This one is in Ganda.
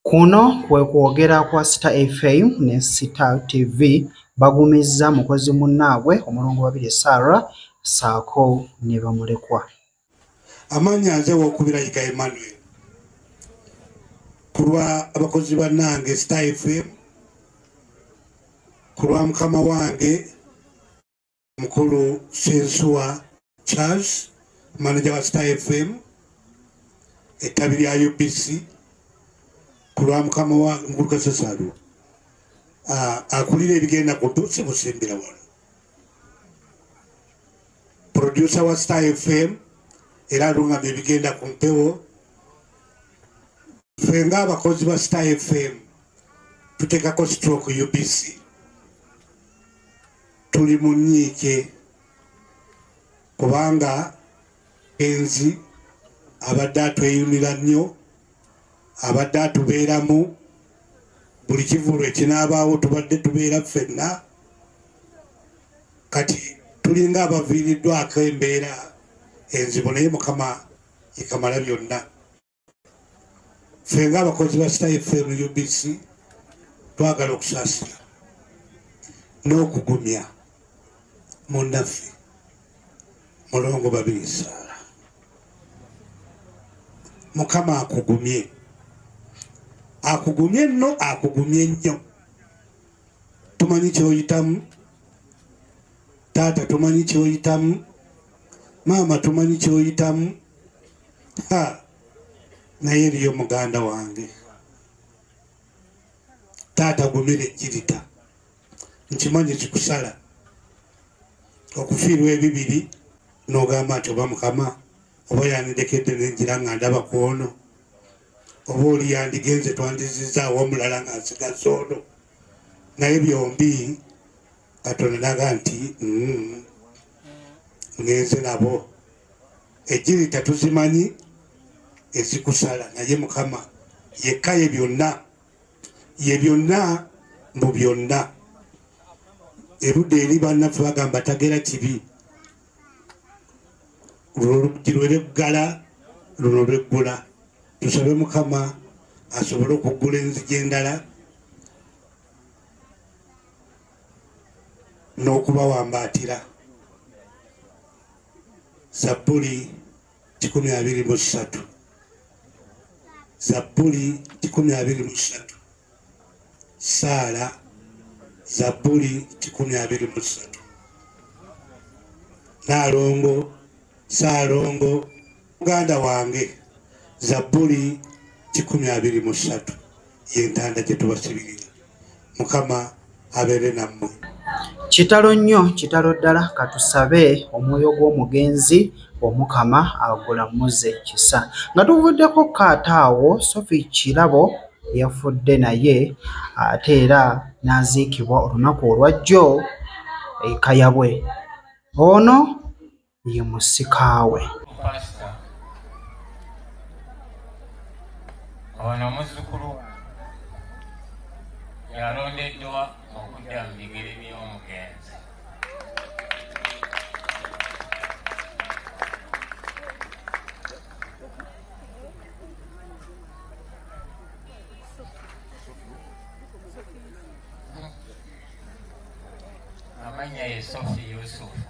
Kuno kwe kwogera kwa Star FM ne Star TV bagumizza mukozi munnaabwe omulongo wabiri Sarah saako ne bamulekwa. Amanya nze w'okubira Yiga Emmanuel kulwa abakozi bannange Star FM kulwa mukama wange mukulu Sensuwa Charles manager wa Star FM ettabi lya UBC kulwa mukama wa Nguluka Sasalu akulira ebigenda kutuusa musimbira wano producer wa Star FM era alungamye ebigenda ku mpewo ffe ng'abakozi ba Star FM tuteekako stroke UBC tuli mu nnyiike kubanga enzi abadde atweyunira nnyo abadde atubeeramu buli kivulo ekinaabaawo tubadde tubeera ffenna kati tulinga abaviiriddwako embeera enzibu naye mukama yekamala byonna ffe ng'abakozi ba Star FM UBC twagala okusaasira n'okugumya munnaffe mulongo babiri Sarah mukama akugumye nno akugumye nnyo tumanyi kyoyitamu taata tumanyi kyoyitamu maama tumanyi kyoyitamu naye eriyo muganda wange taata gumira ejjirita nkimanyi kikusala okufiirwa ebibiri n'ogamba nti oba mukama oba yandirekedde nenjira nga ndaba ku ono oba oli yandigenze twandizizaawo omulala nga nsigaza ono naye byombi Katonda naga nti ngenze nabo ejjirita tuzimanyi ezikusala naye mukama yekka ye byonna mbu byonna erudde eri bannaffe bagamba tagera kibi oluggi lwereggala luno lweggula tusabe mukama asobole okuggula enzigi endala n'okubawambaatira Zabbuli 123 Zabbuli 123 Saala Zabbuli 123 Naalongo Saalongo muganda wange Zabbuli 123 yentanda gye tubasibirira mukama abeere nammwe. Kitalo nnyo kitalo ddala katusabe omwoyo gw'omugenzi omukama agulamuze kisa nga tuvuddeko kaataawo Sophie Kirabo yafudde naye ate era n'aziikibwa olunaku olwajjo ekayabwe ono ye musikaawe ono muzzukulu yalondeddwa okudda mu bigere by'omugenzi amanya ye Sophie Yusufu